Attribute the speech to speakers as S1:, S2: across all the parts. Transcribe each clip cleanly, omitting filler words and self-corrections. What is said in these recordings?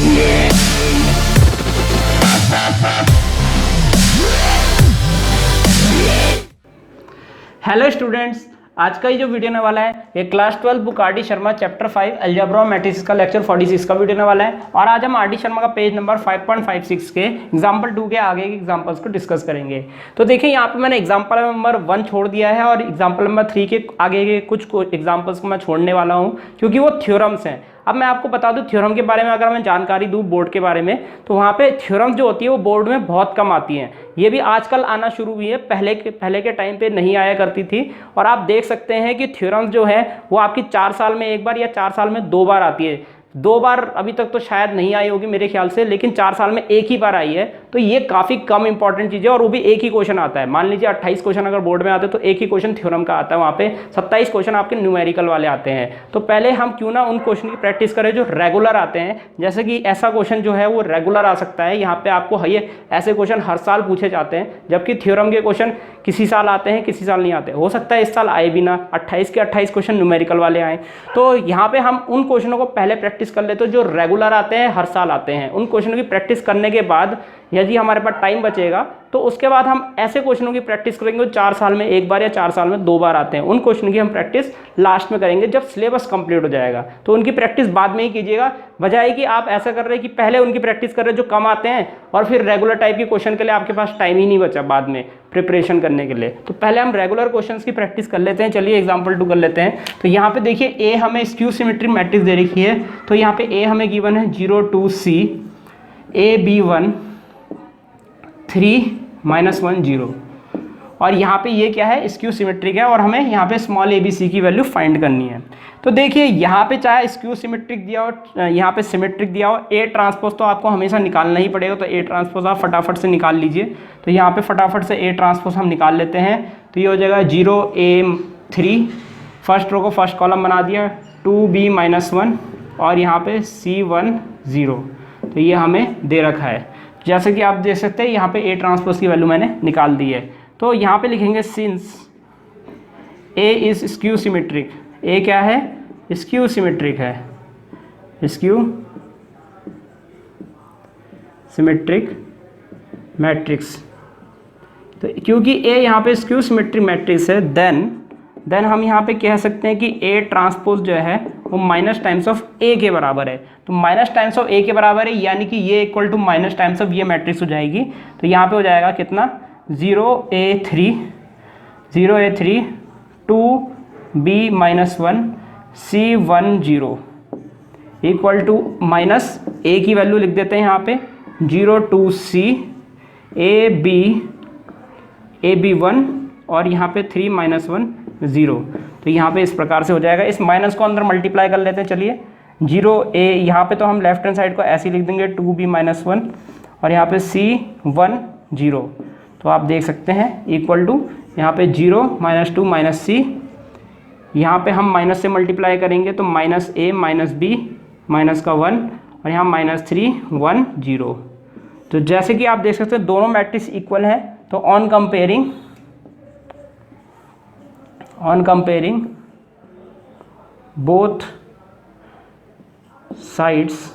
S1: Hello students, आज का ये जो वीडियो होने वाला है ये class 12 book R D Sharma chapter 5 algebra matrices का लेक्चर 46 का वीडियो होने वाला है। और आज हम आर डी शर्मा का पेज नंबर 5.56 के एग्जाम्पल 2 के आगे के एग्जाम्पल्स को डिस्कस करेंगे। तो देखिए यहाँ पे मैंने एग्जाम्पल नंबर 1 छोड़ दिया है और एग्जाम्पल नंबर 3 के आगे के कुछ एग्जाम्पल्स को मैं छोड़ने वाला हूँ क्योंकि वो थ्योरम्स हैं। अब मैं आपको बता दूं थ्योरम के बारे में अगर मैं जानकारी दूं बोर्ड के बारे में, तो वहाँ पे थ्योरम जो होती है वो बोर्ड में बहुत कम आती हैं। ये भी आजकल आना शुरू हुई है, पहले के टाइम पे नहीं आया करती थी। और आप देख सकते हैं कि थ्योरम जो है वो आपकी 4 साल में एक बार या 4 साल में 2 बार आती है। 2 बार अभी तक तो शायद नहीं आई होगी मेरे ख्याल से, लेकिन 4 साल में एक ही बार आई है। तो ये काफ़ी कम इंपॉर्टेंट चीज़ है और वो भी एक ही क्वेश्चन आता है। मान लीजिए 28 क्वेश्चन अगर बोर्ड में आते हैं तो एक ही क्वेश्चन थ्योरम का आता है, वहाँ पे 27 क्वेश्चन आपके न्यूमेरिकल वाले आते हैं। तो पहले हम क्यों ना उन क्वेश्चन की प्रैक्टिस करें जो रेगुलर आते हैं। जैसे कि ऐसा क्वेश्चन जो है वो रेगुलर आ सकता है, यहाँ पे आपको ऐसे क्वेश्चन हर साल पूछे जाते हैं, जबकि थ्योरम के क्वेश्चन किसी साल आते हैं किसी साल नहीं आते। हो सकता है इस साल आए भी ना, 28 के 28 क्वेश्चन न्यूमेरिकल वाले आए। तो यहाँ पे हम उन क्वेश्चनों को पहले प्रैक्टिस कर लेते हैं जो रेगुलर आते हैं, हर साल आते हैं। उन क्वेश्चनों की प्रैक्टिस करने के बाद यदि हमारे पास टाइम बचेगा तो उसके बाद हम ऐसे क्वेश्चनों की प्रैक्टिस करेंगे जो 4 साल में एक बार या 4 साल में 2 बार आते हैं। उन क्वेश्चन की हम प्रैक्टिस लास्ट में करेंगे जब सिलेबस कंप्लीट हो जाएगा। तो उनकी प्रैक्टिस बाद में ही कीजिएगा, बजाय कि आप ऐसा कर रहे हैं कि पहले उनकी प्रैक्टिस कर रहे हैं जो कम आते हैं और फिर रेगुलर टाइप के क्वेश्चन के लिए आपके पास टाइम ही नहीं बचा बाद में प्रिपरेशन करने के लिए। तो पहले हम रेगुलर क्वेश्चंस की प्रैक्टिस कर लेते हैं। चलिए एग्जांपल 2 कर लेते हैं। तो यहाँ पे देखिए ए हमें स्क्यू सिमेट्रिक मैट्रिक्स दे रखी है। तो यहाँ पे ए हमें गिवन है 0 2 C AB1 3 -1 0। और यहाँ पे ये क्या है, स्क्यू सिमेट्रिक है और हमें यहाँ पे स्मॉल ABC की वैल्यू फाइंड करनी है। तो देखिए यहाँ पे चाहे स्क्यू सिमेट्रिक दिया हो, यहाँ पे सिमेट्रिक दिया हो, A ट्रांसपोज तो आपको हमेशा निकालना ही पड़ेगा। तो A ट्रांसपोज आप फटाफट से निकाल लीजिए। तो यहाँ पे फटाफट से A ट्रांसपोज हम निकाल लेते हैं। तो ये हो जाएगा 0 A 3, फर्स्ट रो को फर्स्ट कॉलम बना दिया, 2B -1 और यहाँ पे C1 0। तो ये हमें दे रखा है। जैसे कि आप देख सकते हैं यहाँ पे A ट्रांसपोज की वैल्यू मैंने निकाल दी है। तो यहाँ पे लिखेंगे since A is skew symmetric. A क्या है, स्क्यू सिमेट्रिक है, स्क्यू सिमेट्रिक मैट्रिक्स। तो क्योंकि A यहाँ पे स्क्यू सिमेट्रिक मैट्रिक्स है, देन हम यहाँ पे कह सकते हैं कि A ट्रांसपोज जो है वो माइनस टाइम्स ऑफ A के बराबर है। तो माइनस टाइम्स ऑफ A के बराबर है, यानी कि ये equal to minus times of ये मैट्रिक्स हो जाएगी। तो यहाँ पे हो जाएगा कितना, 0A3 2B -1 C1 0 equal to minus A की वैल्यू लिख देते हैं यहाँ पे 0 2 C AB1 और यहाँ पे 3 -1 0। तो यहाँ पे इस प्रकार से हो जाएगा। इस माइनस को अंदर मल्टीप्लाई कर लेते हैं। चलिए 0A यहाँ पे तो हम लेफ्ट हैंड साइड को ऐसे ही लिख देंगे 2B -1 और यहाँ पे C1 0। तो आप देख सकते हैं इक्वल टू यहाँ पे 0 -2 -C, यहाँ पे हम माइनस से मल्टीप्लाई करेंगे तो -A -B माइनस का 1 और यहाँ -3 1 0। तो जैसे कि आप देख सकते हैं दोनों मैट्रिक्स इक्वल है। तो ऑन कंपेयरिंग बोथ साइड्स,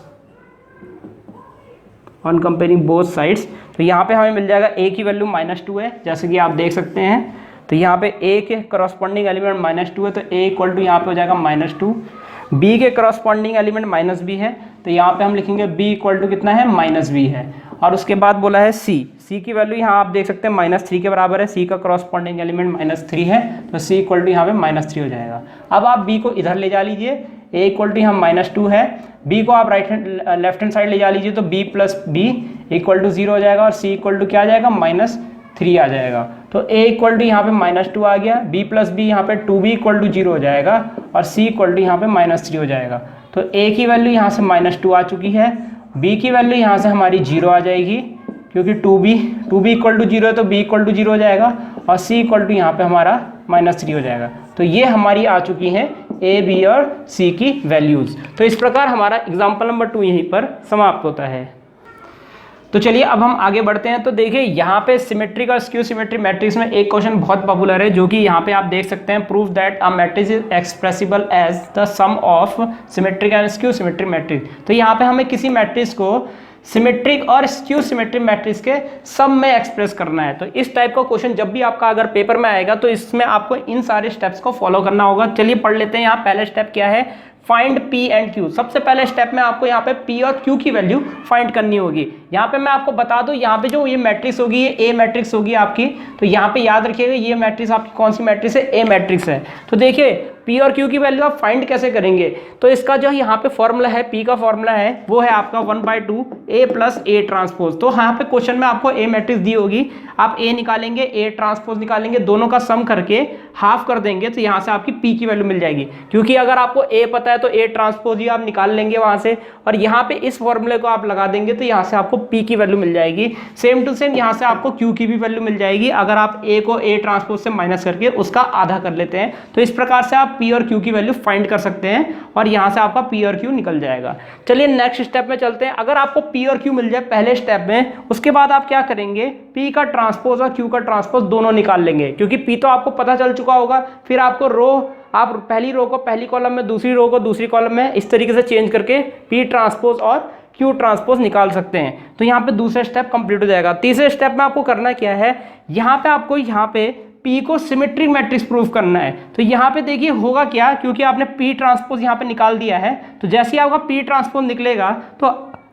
S1: तो यहाँ पे हमें मिल जाएगा A की वैल्यू -2 है, जैसे कि आप देख सकते हैं। तो यहाँ पे A के करस्पॉन्डिंग एलिमेंट -2 है, तो A इक्वल टू यहाँ पे हो जाएगा -2। B के करस्पॉन्डिंग एलिमेंट -B है, तो यहाँ पे हम लिखेंगे B इक्वल टू कितना है, -B है। और उसके बाद बोला है C की वैल्यू यहाँ आप देख सकते हैं -3 के बराबर है। C का करस्पॉन्डिंग एलिमेंट -3 है, तो C इक्वल टू यहाँ पे -3 हो जाएगा। अब आप B को इधर ले जा लीजिए, A इक्वल टू यहाँ -2 है, B को आप लेफ्ट हैंड साइड ले जा लीजिए तो B + B इक्वल टू 0 हो जाएगा और C इक्वल टू क्या आ जाएगा, -3 आ जाएगा। तो A इक्वल टू यहाँ पे -2 आ गया, B + B यहाँ पे 2B इक्वल टू 0 हो जाएगा और C इक्वल टू यहाँ पे -3 हो जाएगा। तो A की वैल्यू यहाँ से -2 आ चुकी है, B की वैल्यू यहाँ से हमारी 0 आ जाएगी क्योंकि 2B इक्वल टू 0 है तो B इक्वल टू 0 हो जाएगा और C इक्वल टू यहाँ पे हमारा -3 हो जाएगा। तो ये हमारी आ चुकी हैं A, B और C की वैल्यूज़। तो इस प्रकार हमारा एग्जाम्पल नंबर 2 यहीं पर समाप्त होता है। तो चलिए अब हम आगे बढ़ते हैं। तो देखिए यहाँ पे सिमेट्रिक और स्क्यू सिमेट्रिक मैट्रिक्स में एक क्वेश्चन बहुत पॉपुलर है, जो कि यहाँ पे आप देख सकते हैं, prove that a matrix is expressible as the sum of symmetric and skew symmetric matrix. तो यहाँ पे हमें किसी मैट्रिक्स को सिमेट्रिक और स्क्यू सिमेट्रिक मैट्रिक्स के सम में एक्सप्रेस करना है। तो इस टाइप का क्वेश्चन जब भी आपका अगर पेपर में आएगा तो इसमें आपको इन सारे स्टेप्स को फॉलो करना होगा। चलिए पढ़ लेते हैं। यहाँ पहला स्टेप क्या है, फाइंड P एंड Q। सबसे पहले स्टेप में आपको यहाँ पे P और Q की वैल्यू फाइंड करनी होगी। यहाँ पे मैं आपको बता दूं, यहाँ पे जो ये मैट्रिक्स होगी ये A मैट्रिक्स होगी आपकी। तो यहाँ पे याद रखिएगा ये मैट्रिक्स आपकी कौन सी मैट्रिक्स है, A मैट्रिक्स है। तो देखिए P और Q की वैल्यू आप फाइंड कैसे करेंगे, तो इसका जो यहाँ पे फॉर्मूला है, P का फॉर्मूला है वो है आपका 1/2 A प्लस A ट्रांसपोज। तो यहाँ पे क्वेश्चन में आपको A मैट्रिक्स दी होगी, आप A निकालेंगे, A ट्रांसपोज निकालेंगे, दोनों का सम करके हाफ कर देंगे, तो यहाँ से आपकी P की वैल्यू मिल जाएगी। क्योंकि अगर आपको A पता है तो A ट्रांसपोज ही आप निकाल लेंगे वहाँ से, और यहाँ पे इस फॉर्मूले को आप लगा देंगे तो यहाँ से आपको P की वैल्यू मिल जाएगी। सेम टू सेम यहाँ से आपको Q की भी वैल्यू मिल जाएगी, अगर आप A को A ट्रांसपोज से माइनस करके उसका आधा कर लेते हैं। तो इस प्रकार से आप P और Q की वैल्यू फाइंड कर सकते हैं और यहाँ से आपका P और Q निकल जाएगा। चलिए नेक्स्ट स्टेप में चलते हैं। अगर आपको P और Q मिल जाए पहले स्टेप में, उसके बाद आप क्या करेंगे, P का ट्रांसपोज और Q का ट्रांसपोज दोनों निकाल लेंगे। क्योंकि P तो आपको पता चल चुका होगा, फिर आपको रो, आप पहली रो को पहली कॉलम में, दूसरी रो को दूसरी कॉलम में, इस तरीके से चेंज करके P ट्रांसपोज और Q ट्रांसपोज निकाल सकते हैं। तो यहाँ पे दूसरा स्टेप कंप्लीट हो जाएगा। तीसरे स्टेप में आपको करना क्या है, यहाँ पे आपको यहाँ पे P को सिमेट्रिक मैट्रिक्स प्रूफ करना है। तो यहाँ पे देखिए होगा क्या, क्योंकि आपने P ट्रांसपोज यहाँ पे निकाल दिया है, तो जैसे ही आपका P ट्रांसपोज निकलेगा तो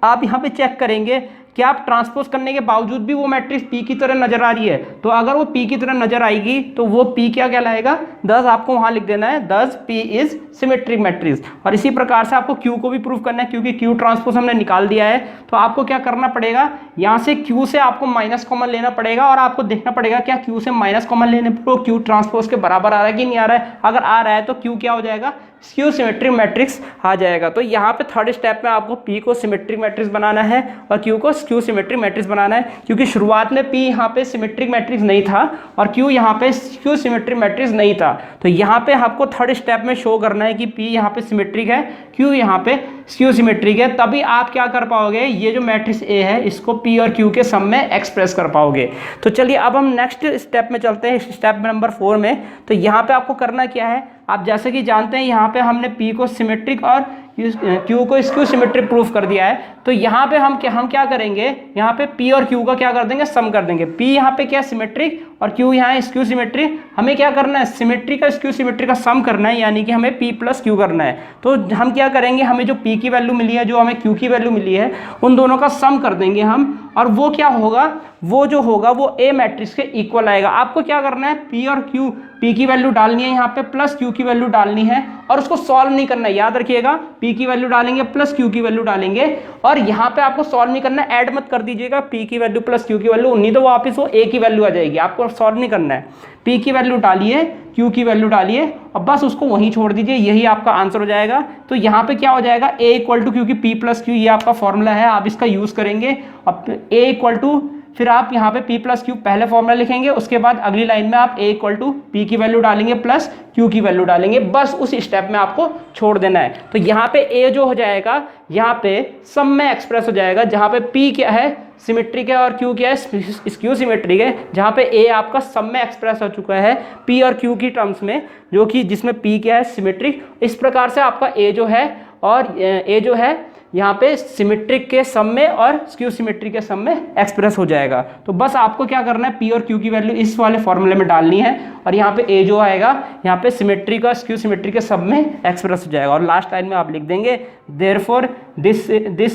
S1: आप यहाँ पे चेक करेंगे कि आप ट्रांसपोज करने के बावजूद भी वो मैट्रिक्स P की तरह नजर आ रही है। तो अगर वो P की तरह नजर आएगी तो वो P क्या कहलाएगा, दस आपको वहां लिख देना है, दस P इज सिमेट्रिक मैट्रिक्स। और इसी प्रकार से आपको Q को भी प्रूफ करना है, क्योंकि Q ट्रांसपोज हमने निकाल दिया है। तो आपको क्या करना पड़ेगा, यहाँ से Q से आपको माइनस कॉमन लेना पड़ेगा और आपको देखना पड़ेगा क्या Q से माइनस कॉमन लेने पर Q ट्रांसपोज के बराबर आ रहा है कि नहीं आ रहा है। अगर आ रहा है तो Q क्या हो जाएगा, स्क्यू सिमेट्रिक मैट्रिक्स आ जाएगा। तो यहाँ पे थर्ड स्टेप में आपको P को सिमेट्रिक मैट्रिक्स बनाना है और Q को स्क्यू सिमेट्रिक मैट्रिक्स बनाना है, क्योंकि शुरुआत में P यहाँ पे सिमेट्रिक मैट्रिक्स नहीं था और Q यहाँ पे स्क्यू सिमेट्रिक मैट्रिक्स नहीं था। तो यहाँ पे आपको थर्ड स्टेप में शो करना है कि P यहाँ पे सिमेट्रिक है, Q यहाँ पे स्क्यू सिमेट्रिक है, तभी आप क्या कर पाओगे, ये जो मैट्रिक्स A है इसको P और Q के सम में एक्सप्रेस कर पाओगे। तो चलिए अब हम नेक्स्ट स्टेप में चलते हैं, स्टेप नंबर 4 में। तो यहाँ पे आपको करना क्या है, आप जैसे कि जानते हैं यहाँ पे हमने P को सिमेट्रिक और Q को स्क्यू सिमेट्रिक प्रूफ कर दिया है। तो यहाँ पे हम क्या करेंगे, यहाँ पे P और Q का क्या कर देंगे, सम कर देंगे। P यहाँ पे क्या सिमेट्रिक और Q यहाँ है स्क्यू सिमेट्रिक। हमें क्या करना है, सिमेट्रिक का स्क्यू सिमेट्रिक का सम करना है, यानी कि हमें P प्लस Q करना है। तो हम क्या करेंगे, हमें जो P की वैल्यू मिली है, जो हमें Q की वैल्यू मिली है, उन दोनों का सम कर देंगे हम, और वो क्या होगा, वो जो होगा वो A मैट्रिक्स के इक्वल आएगा। आपको क्या करना है, P और Q, P की वैल्यू डालनी है यहाँ पे प्लस Q की वैल्यू डालनी है, और उसको सॉल्व नहीं करना है। याद रखिएगा, P की वैल्यू डालेंगे प्लस Q की वैल्यू डालेंगे, और यहाँ पे आपको सॉल्व नहीं करना है, ऐड मत कर दीजिएगा P की वैल्यू प्लस Q की वैल्यू, नहीं तो वापस वो A की वैल्यू आ जाएगी। आपको सॉल्व नहीं करना है, P की वैल्यू डालिए, Q की वैल्यू डालिए और बस उसको वहीं छोड़ दीजिए, यही आपका आंसर हो जाएगा। तो यहाँ पे क्या हो जाएगा, A इक्वल टू, क्योंकि P प्लस Q ये आपका फॉर्मूला है, आप इसका यूज करेंगे। अब A इक्वल टू, फिर आप यहाँ पे P प्लस Q पहले फॉर्मूला लिखेंगे, उसके बाद अगली लाइन में आप A इक्वल टू P की वैल्यू डालेंगे प्लस Q की वैल्यू डालेंगे, बस उस स्टेप में आपको छोड़ देना है। तो यहाँ पे A जो हो जाएगा, यहाँ पे सम में एक्सप्रेस हो जाएगा, जहाँ पे P क्या है, सिमेट्रिक है, और Q क्या है, स्क्यू सिमेट्रिक है, जहाँ पे A आपका सम में एक्सप्रेस हो चुका है P और Q की टर्म्स में, जो कि जिसमें P क्या है, सिमेट्रिक। इस प्रकार से आपका A जो है, और A जो है यहाँ पे सिमेट्रिक के सम में और स्क्यू सिमेट्रिक के सम में एक्सप्रेस हो जाएगा। तो बस आपको क्या करना है, P और Q की वैल्यू इस वाले फॉर्मूले में डालनी है, और यहाँ पे A जो आएगा, यहाँ पे सिमेट्रिक और स्क्यू सिमेट्रिक के सम में एक्सप्रेस हो जाएगा। और लास्ट लाइन में आप लिख देंगे, therefore this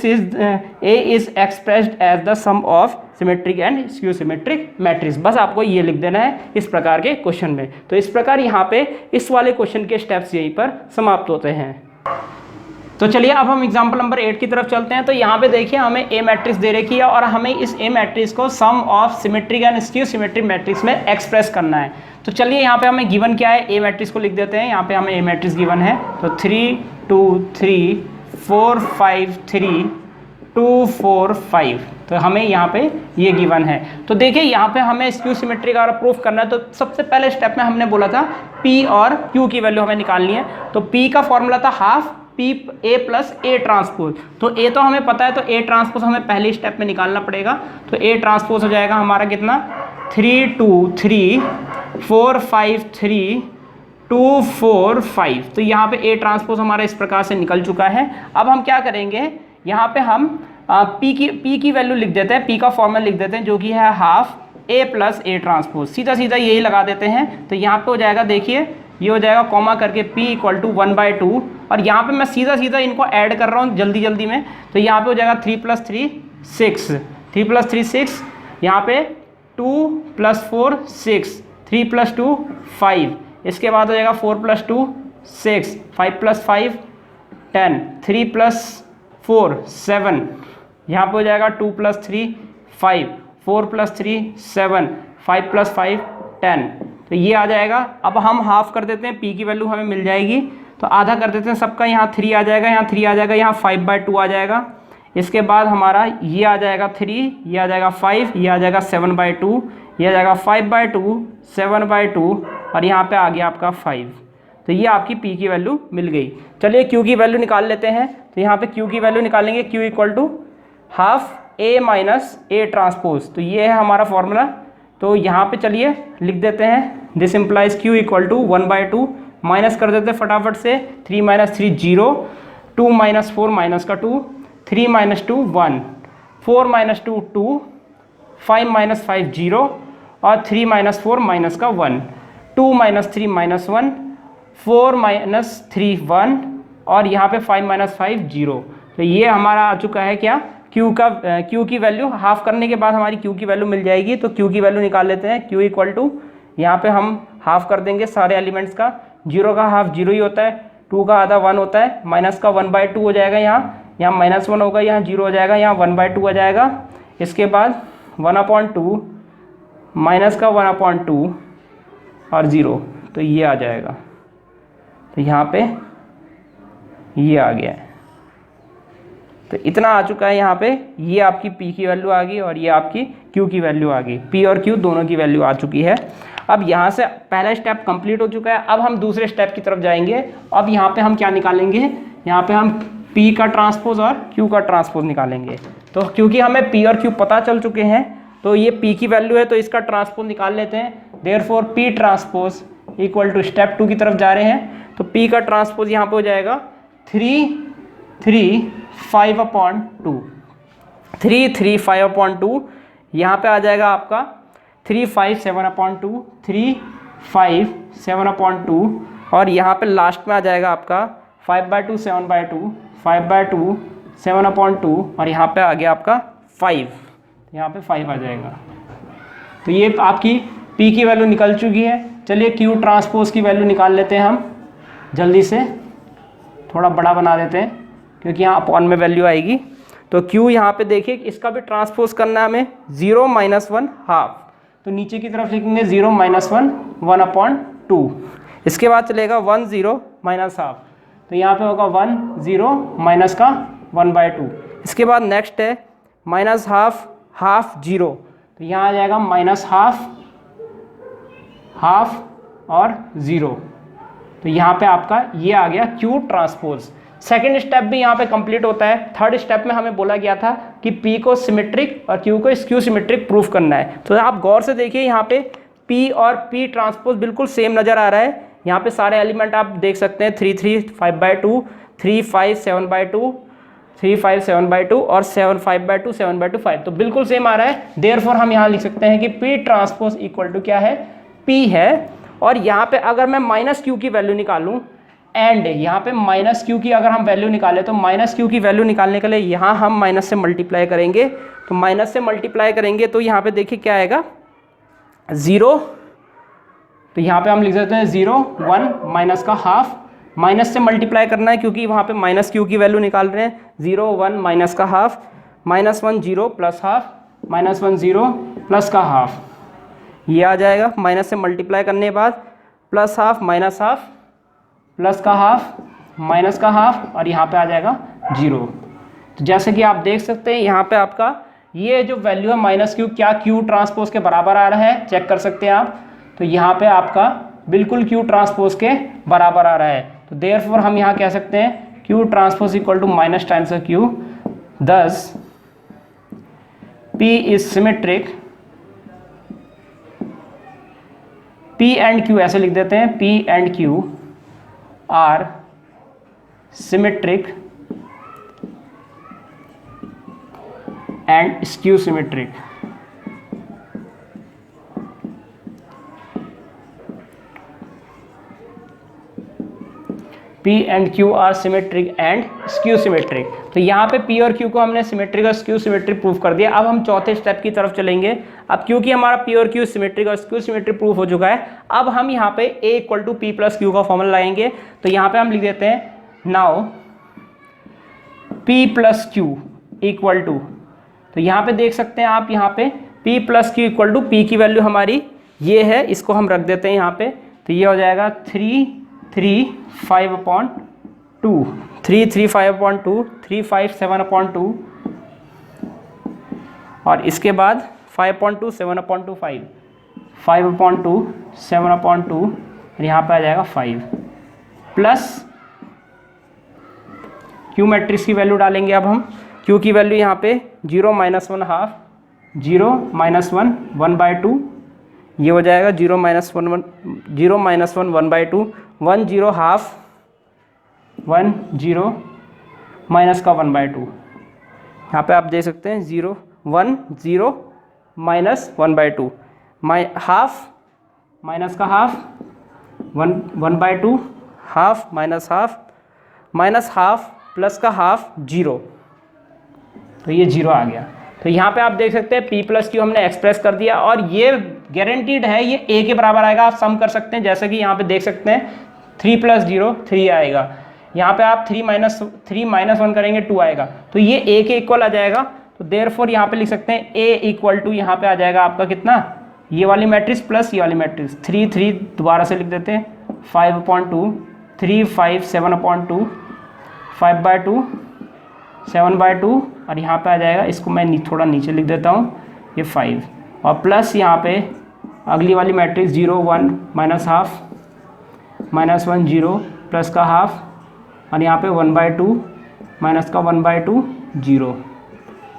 S1: is A is expressed as the sum of symmetric and skew symmetric matrix. बस आपको ये लिख देना है इस प्रकार के क्वेश्चन में। तो इस प्रकार यहाँ पे इस वाले क्वेश्चन के स्टेप्स यहीं पर समाप्त होते हैं। तो चलिए अब हम एग्जाम्पल नंबर 8 की तरफ चलते हैं। तो यहाँ पे देखिए हमें A मैट्रिक्स दे रखी है, और हमें इस A मैट्रिक्स को sum of symmetric and skew symmetric matrix में एक्सप्रेस करना है। तो चलिए यहाँ पे हमें गिवन क्या है, A मैट्रिक्स को लिख देते हैं। यहाँ पे हमें A मैट्रिक्स गिवन है, तो 3 2 3 4 5 3 2 4 5, तो हमें यहाँ पे ये गिवन है। तो देखिए यहाँ पे हमें स्क्यू सिमेट्रिक का प्रूफ करना है। तो सबसे पहले स्टेप में हमने बोला था P और Q की वैल्यू हमें निकालनी है। तो P का फॉर्मूला था half, P A plus A transpose. तो ए तो हमें पता है, तो ए ट्रांसपोज हमें पहले स्टेप में निकालना पड़ेगा। तो ए ट्रांसपोज हो जाएगा हमारा कितना 3 2 3 4 5 3 2 4 5। तो यहाँ पे ए ट्रांसपोज हमारा इस प्रकार से निकल चुका है। अब हम क्या करेंगे, यहाँ पे हम पी की वैल्यू लिख देते हैं, पी का फॉर्मूला लिख देते हैं जो कि है half A plus A transpose. सीधा सीधा यही लगा देते हैं। तो यहाँ पे हो जाएगा, देखिए ये हो जाएगा कॉमा करके p इक्वल टू 1/2, और यहाँ पे मैं सीधा सीधा इनको ऐड कर रहा हूँ जल्दी जल्दी में। तो यहाँ पे हो जाएगा 3 + 3 6, 3 + 3 6, यहाँ पे 2 + 4 6, 3 + 2 5, इसके बाद हो जाएगा 4 + 2 6, 5 + 5 10, 3 + 4 7, यहाँ पे हो जाएगा 2 + 3 5, 4 + 3 7, 5 + 5 10। तो ये आ जाएगा। अब हम हाफ कर देते हैं, p की वैल्यू हमें मिल जाएगी। तो आधा कर देते हैं सबका, यहाँ 3 आ जाएगा, यहाँ 3 आ जाएगा, यहाँ 5/2 आ जाएगा। इसके बाद हमारा ये आ जाएगा 3, ये आ जाएगा 5, ये आ जाएगा 7/2, ये आ जाएगा 5/2 7/2, और यहाँ पे आ गया आपका 5। तो ये आपकी p की वैल्यू मिल गई। चलिए q की वैल्यू निकाल लेते हैं। तो यहाँ पे q की वैल्यू निकालेंगे, q equal to half a minus A transpose. तो ये है हमारा फॉर्मूला। तो यहाँ पे चलिए लिख देते हैं, this implies q equal to 1/2, minus कर देते हैं फटाफट से, 3 - 3 0, 2 - 4 माइनस का 2, 3 - 2 1, 4 - 2 2, 5 - 5 0, और 3 - 4 माइनस का 1, 2 - 3 -1, 4 - 3 1, और यहाँ पे 5 - 5 0। तो ये हमारा आ चुका है क्या, q की वैल्यू हाफ करने के बाद हमारी q की वैल्यू मिल जाएगी। तो q की वैल्यू निकाल लेते हैं, q इक्वल टू, यहाँ पे हम हाफ कर देंगे सारे एलिमेंट्स का, 0 का हाफ 0 ही होता है, 2 का आधा 1 होता है, माइनस का 1/2 हो जाएगा, यहाँ -1 होगा, यहाँ 0 हो जाएगा, यहाँ 1/2 आ जाएगा। इसके बाद 1/2 माइनस का 1/2 और 0, तो ये आ जाएगा। तो यहाँ पे ये आ गया है। तो इतना आ चुका है यहाँ पे, ये आपकी p की वैल्यू आ गई और ये आपकी q की वैल्यू आ गई। p और q दोनों की वैल्यू आ चुकी है। अब यहाँ से पहला स्टेप कंप्लीट हो चुका है। अब हम दूसरे स्टेप की तरफ जाएंगे। अब यहाँ पे हम क्या निकालेंगे, यहाँ पे हम p का ट्रांसपोज और q का ट्रांसपोज निकालेंगे। तो क्योंकि हमें p और q पता चल चुके हैं, तो ये p की वैल्यू है, तो इसका ट्रांसपोज निकाल लेते हैं। Therefore p transpose equal to, step 2 की तरफ जा रहे हैं। तो p का ट्रांसपोज यहाँ पे हो जाएगा 3 3 5/2, 3 3 5/2, यहाँ पे आ जाएगा आपका 3 5 7/2, 3 5 7/2, और यहाँ पे लास्ट में आ जाएगा आपका 5/2 7/2, 5/2 7/2, और यहाँ पे आ गया आपका 5, यहाँ पे 5 आ जाएगा। तो ये आपकी p की वैल्यू निकल चुकी है। चलिए q ट्रांसपोज की वैल्यू निकाल लेते हैं हम जल्दी से, थोड़ा बड़ा बना देते हैं क्योंकि यहाँ अपॉन में वैल्यू आएगी। तो q यहाँ पे देखिए, इसका भी ट्रांसपोज करना है हमें, 0 - 1 हाफ। तो नीचे की तरफ लिखेंगे 0 - 1 1/2। इसके बाद चलेगा 1 0 माइनस हाफ। तो यहाँ पे होगा 1 0 माइनस का 1/2। इसके बाद नेक्स्ट है माइनस हाफ, हाफ 0। तो यहाँ आ जाएगा माइनस हाफ, हाफ और 0। तो यहाँ पे आपका ये आ गया q ट्रांसपोज। सेकेंड स्टेप भी यहाँ पे कंप्लीट होता है। थर्ड स्टेप में हमें बोला गया था कि p को सिमेट्रिक और q को स्क्यू सिमेट्रिक प्रूफ करना है। तो आप गौर से देखिए, यहाँ पे p और p ट्रांसपोज बिल्कुल सेम नज़र आ रहा है। यहाँ पे सारे एलिमेंट आप देख सकते हैं, 3 3 5/2, 3 5 7/2, 3 5 7/2 और 7 5/2 7/2 5, तो बिल्कुल सेम आ रहा है। देयरफॉर हम यहाँ लिख सकते हैं कि p ट्रांसपोज इक्वल टू क्या है, p है। और यहाँ पे अगर मैं माइनस q की वैल्यू निकालूँ, एंड यहाँ पे माइनस q की अगर हम वैल्यू निकालें, तो माइनस q की वैल्यू निकालने के लिए यहाँ हम माइनस से मल्टीप्लाई करेंगे। तो माइनस से मल्टीप्लाई करेंगे तो यहाँ पे देखिए क्या आएगा, 0। तो यहाँ पे हम लिख सकते हैं 0 1 माइनस का हाफ, माइनस से मल्टीप्लाई करना है क्योंकि वहाँ पे माइनस q की वैल्यू निकाल रहे हैं। 0 1 माइनस का हाफ, -1 0 प्लस हाफ, -1 0 प्लस का हाफ, ये आ जाएगा। माइनस से मल्टीप्लाई करने के बाद plus half minus half plus का हाफ माइनस का हाफ, और यहाँ पे आ जाएगा 0। तो जैसे कि आप देख सकते हैं यहाँ पे आपका ये जो वैल्यू है माइनस q, क्या q ट्रांसपोज के बराबर आ रहा है, चेक कर सकते हैं आप। तो यहाँ पे आपका बिल्कुल q ट्रांसपोज के बराबर आ रहा है। तो देयरफॉर हम यहाँ कह सकते हैं Q transpose equal to minus times of Q, thus P is symmetric, P and Q ऐसे लिख देते हैं, P and Q are symmetric and skew symmetric. P and Q are symmetric and skew symmetric. तो यहाँ पे P और Q को हमने सिमेट्रिक और स्क्यू सिमेट्रिक प्रूफ कर दिया। अब हम चौथे स्टेप की तरफ चलेंगे। अब क्योंकि हमारा P और Q सिमेट्रिक और स्क्यू सिमेट्रिक प्रूफ हो चुका है, अब हम यहाँ पे A equal to P plus Q का फॉर्मूला लगाएंगे। तो यहाँ पे हम लिख देते हैं now P plus Q equal to, तो यहाँ पे देख सकते हैं आप, यहाँ पे P plus Q equal to, P की वैल्यू हमारी ये है, इसको हम रख देते हैं यहाँ पे। तो ये हो जाएगा 335/2, 335/2, 357/2 और इसके बाद 5/2, 7/2, 5/2, 7/2 और यहाँ पे आ जाएगा 5 प्लस Q मैट्रिक्स की वैल्यू डालेंगे। अब हम Q की वैल्यू यहाँ पे 0 - 1 हाफ, 0 - 1 1/2, ये हो जाएगा 0 - 1 1/2, 1 0 हाफ, 1 0 माइनस का 1/2, यहाँ पे आप देख सकते हैं 0 1 0 माइनस 1/2, हाफ माइनस का half, 1/2 half minus half plus का हाफ 0, तो ये 0 आ गया। तो यहाँ पे आप देख सकते हैं P प्लस Q हमने एक्सप्रेस कर दिया और ये गारंटीड है, ये A के बराबर आएगा। आप सम कर सकते हैं, जैसे कि यहाँ पे देख सकते हैं 3 + 0 3 आएगा, यहाँ पे आप 3 - 1 करेंगे 2 आएगा, तो ये A के इक्वल आ जाएगा। तो देयरफॉर यहाँ पे लिख सकते हैं A इक्वल टू, यहाँ पे आ जाएगा आपका कितना, ये वाली मैट्रिक्स प्लस ये वाली मैट्रिक्स, 3 3 दोबारा से लिख देते हैं, 5/2, 3 5 7/2, 5/2 7/2 और यहाँ पे आ जाएगा, इसको मैं थोड़ा नीचे लिख देता हूँ, ये 5 और प्लस यहाँ पे अगली वाली मैट्रिक्स 0 1 माइनस हाफ, -1 0 प्लस का हाफ और यहाँ पे 1/2 माइनस का 1/2 0।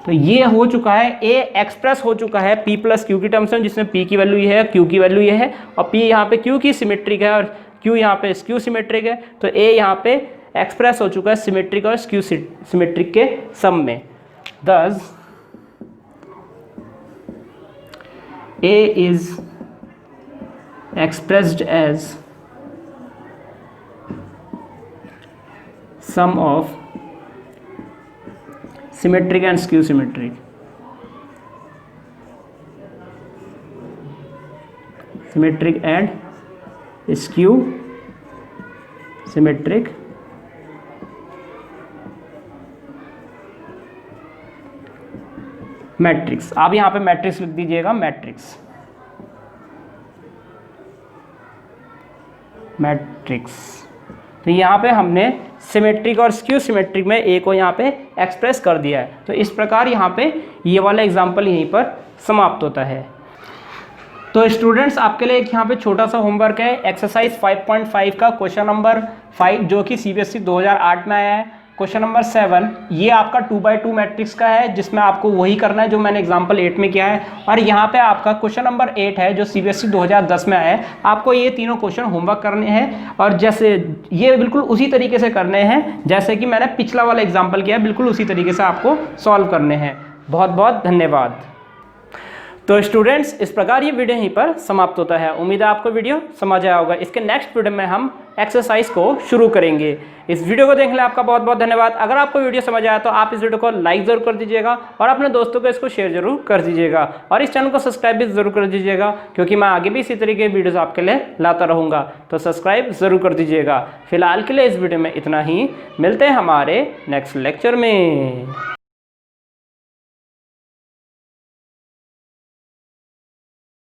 S1: तो ये हो चुका है, A एक्सप्रेस हो चुका है P प्लस Q की टर्म्स में, जिसमें P की वैल्यू ये है, Q की वैल्यू ये है और P यहाँ पे Q की सिमेट्रिक है और Q यहाँ पे स्क्यू सिमेट्रिक है। तो A यहाँ पे एक्सप्रेस हो चुका है सिमेट्रिक और स्क्यू सिमेट्रिक के सम में। दस A is expressed as sum of symmetric and skew symmetric, symmetric and skew symmetric matrix. आप यहाँ पे मैट्रिक्स लिख दीजिएगा, मैट्रिक्स। तो यहाँ पे हमने सिमेट्रिक और स्क्यू सिमेट्रिक में A को यहाँ पे एक्सप्रेस कर दिया है। तो इस प्रकार यहाँ पे ये वाला एग्जाम्पल यहीं पर समाप्त होता है। तो स्टूडेंट्स, आपके लिए एक यहाँ पे छोटा सा होमवर्क है, एक्सरसाइज 5.5 का क्वेश्चन नंबर 5 जो कि CBSE 2008 में आया है। क्वेश्चन नंबर 7 ये आपका 2x2 मैट्रिक्स का है, जिसमें आपको वही करना है जो मैंने एग्जांपल 8 में किया है। और यहाँ पे आपका क्वेश्चन नंबर 8 है जो CBSE 2010 में आया है। आपको ये तीनों क्वेश्चन होमवर्क करने हैं और जैसे ये बिल्कुल उसी तरीके से करने हैं जैसे कि मैंने पिछला वाला एग्जाम्पल किया है, बिल्कुल उसी तरीके से आपको सॉल्व करने हैं। बहुत बहुत धन्यवाद। तो स्टूडेंट्स, इस प्रकार ये वीडियो यहीं पर समाप्त होता है। उम्मीद है आपको वीडियो समझ आया होगा। इसके नेक्स्ट वीडियो में हम एक्सरसाइज को शुरू करेंगे। इस वीडियो को देखने के लिए आपका बहुत बहुत धन्यवाद। अगर आपको वीडियो समझ आया तो आप इस वीडियो को लाइक जरूर कर दीजिएगा और अपने दोस्तों को इसको शेयर जरूर कर दीजिएगा और इस चैनल को सब्सक्राइब भी जरूर कर दीजिएगा, क्योंकि मैं आगे भी इसी तरीके की वीडियोस आपके लिए लाता रहूँगा। तो सब्सक्राइब जरूर कर दीजिएगा। फिलहाल के लिए इस वीडियो में इतना ही, मिलते हैं हमारे नेक्स्ट लेक्चर में।